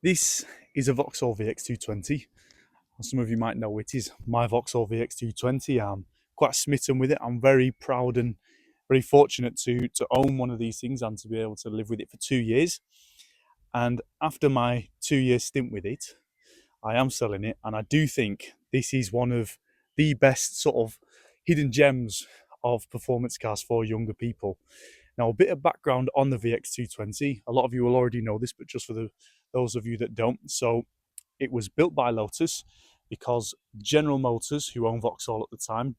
This is a Vauxhall VX220. As some of you might know, it is my Vauxhall VX220. I'm quite smitten with it. I'm very proud and very fortunate to own one of these things and to be able to live with it for 2 years. And after my 2 year stint with it, I am selling it. And I do think this is one of the best sort of hidden gems of performance cars for younger people. Now, a bit of background on the VX220. A lot of you will already know this, but just for those of you that don't. So it was built by Lotus because General Motors, who owned Vauxhall at the time,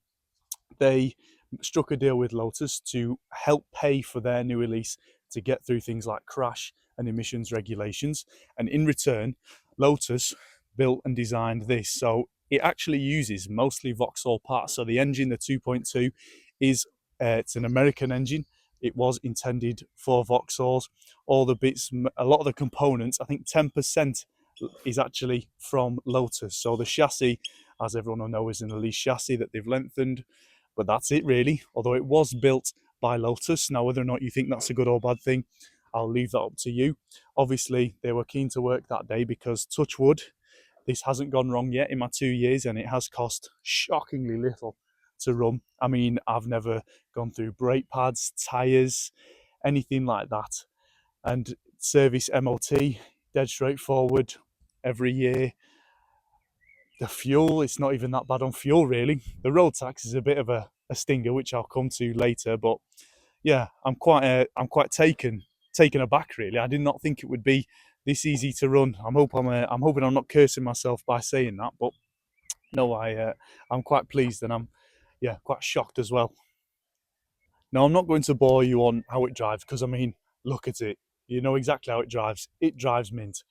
they struck a deal with Lotus to help pay for their new release to get through things like crash and emissions regulations. And in return, Lotus built and designed this. So it actually uses mostly Vauxhall parts. So the engine, the 2.2, is it's an American engine. It was intended for Vauxhalls. All the bits, a lot of the components, I think 10% is actually from Lotus. So the chassis, as everyone will know, is an Elise chassis that they've lengthened, but that's it really. Although it was built by Lotus. Now, whether or not you think that's a good or bad thing, I'll leave that up to you. Obviously, they were keen to work that day because, touch wood, this hasn't gone wrong yet in my 2 years, and it has cost shockingly little to run. I mean, I've never gone through brake pads, tyres, anything like that. And service MOT, dead straightforward every year. The fuel, it's not even that bad on fuel really. The road tax is a bit of a stinger, which I'll come to later. But yeah, I'm quite taken aback really. I did not think it would be this easy to run. I'm hoping I'm not cursing myself by saying that, but no, I'm quite pleased, and I'm quite shocked as well. Now, I'm not going to bore you on how it drives because I mean, look at it. You know exactly how it drives. It drives mint.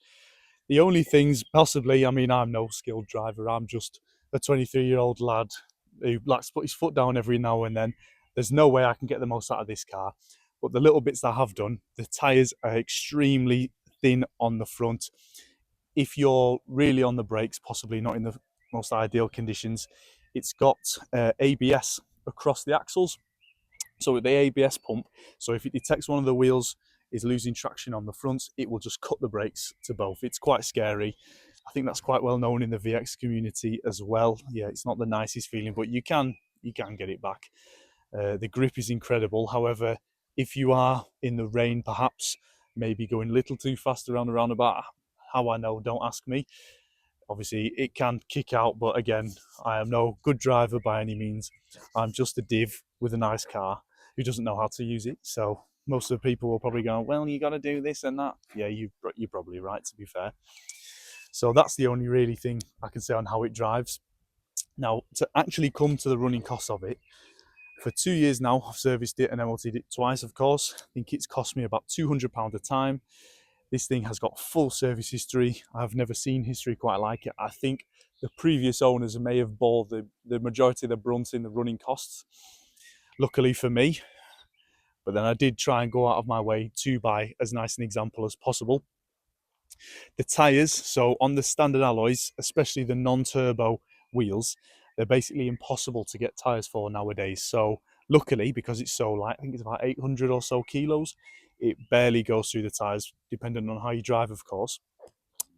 The only things possibly, I mean, I'm no skilled driver. I'm just a 23-year-old lad who likes to put his foot down every now and then. There's no way I can get the most out of this car. But the little bits that I have done, the tyres are extremely thin on the front. If you're really on the brakes, possibly not in the most ideal conditions, it's got ABS across the axles. So with the ABS pump, so if it detects one of the wheels is losing traction on the front, it will just cut the brakes to both. It's quite scary. I think that's quite well known in the VX community as well. Yeah, it's not the nicest feeling, but you can get it back. The grip is incredible. However, if you are in the rain, perhaps maybe going a little too fast around the roundabout, how I know, don't ask me. Obviously, it can kick out, but again, I am no good driver by any means. I'm just a div with a nice car who doesn't know how to use it. So most of the people will probably go, well, you got to do this and that. Yeah, you're probably right, to be fair. So that's the only really thing I can say on how it drives. Now, to actually come to the running costs of it, for 2 years now, I've serviced it and MOT'd it twice, of course. I think it's cost me about £200 a time. This thing has got full service history. I've never seen history quite like it. I think the previous owners may have bore the majority of the brunt in the running costs, luckily for me. But then I did try and go out of my way to buy as nice an example as possible. The tyres, so on the standard alloys, especially the non-turbo wheels, they're basically impossible to get tyres for nowadays. So luckily, because it's so light, I think it's about 800 or so kilos, it barely goes through the tyres, depending on how you drive, of course.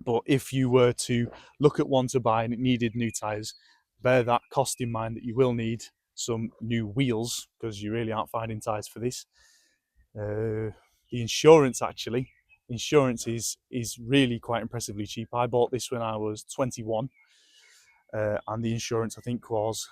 But if you were to look at one to buy and it needed new tyres, bear that cost in mind that you will need some new wheels because you really aren't finding tyres for this. The insurance is really quite impressively cheap. I bought this when I was 21, and the insurance I think was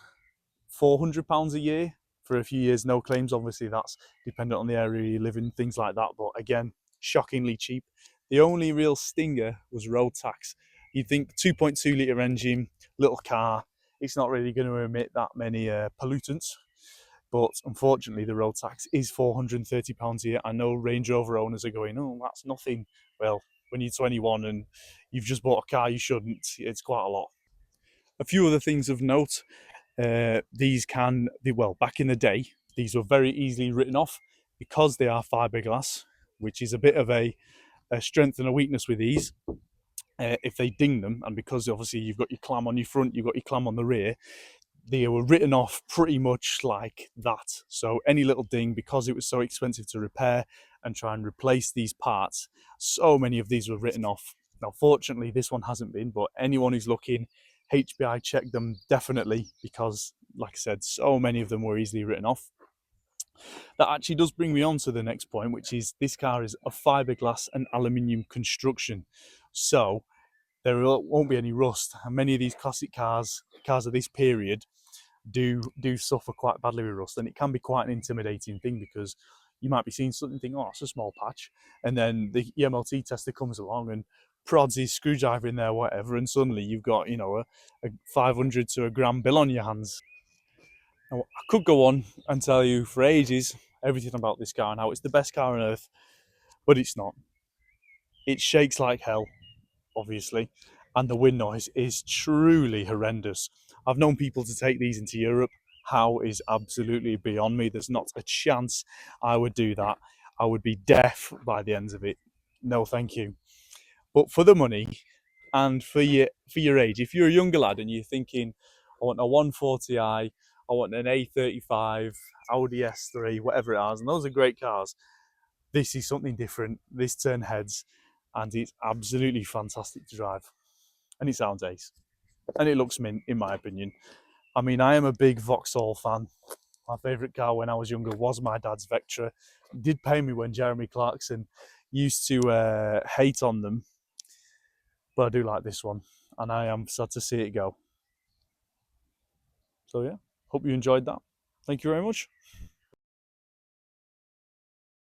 £400 a year for a few years, no claims. Obviously, that's dependent on the area you live in, things like that. But again, shockingly cheap. The only real stinger was road tax. You'd think 2.2 litre engine, little car, it's not really going to emit that many pollutants. But unfortunately, the road tax is £430 a year. I know Range Rover owners are going, oh, that's nothing. Well, when you're 21 and you've just bought a car, you shouldn't. It's quite a lot. A few other things of note. Back in the day, these were very easily written off because they are fiberglass, which is a bit of a strength and a weakness with these. If they ding them, and because obviously you've got your clam on your front, you've got your clam on the rear, they were written off pretty much like that. So any little ding, because it was so expensive to repair and try and replace these parts, so many of these were written off. Now, fortunately, this one hasn't been, but anyone who's looking, HPI, check them definitely, because, like I said, so many of them were easily written off. That actually does bring me on to the next point, which is this car is a fiberglass and aluminium construction. So there won't be any rust. And many of these classic cars of this period, do suffer quite badly with rust, and it can be quite an intimidating thing, because you might be seeing something, think, oh, it's a small patch, and then the EMLT tester comes along and prods his screwdriver in there, whatever, and suddenly you've got, you know, a 500 to a gram bill on your hands. Now, I could go on and tell you for ages everything about this car and how it's the best car on earth, but it's not. It shakes like hell, obviously, and the wind noise is truly horrendous. I've known people to take these into Europe. How is absolutely beyond me. There's not a chance I would do that. I would be deaf by the end of it. No, thank you. But for the money and for your age, if you're a younger lad and you're thinking, I want a 140i, I want an A35, Audi S3, whatever it has, and those are great cars. This is something different. This turn heads, and it's absolutely fantastic to drive. And it sounds ace. And it looks mint, in my opinion. I mean, I am a big Vauxhall fan. My favourite car when I was younger was my dad's Vectra. It did pain me when Jeremy Clarkson used to hate on them, but I do like this one, and I am sad to see it go. So yeah, hope you enjoyed that. Thank you very much.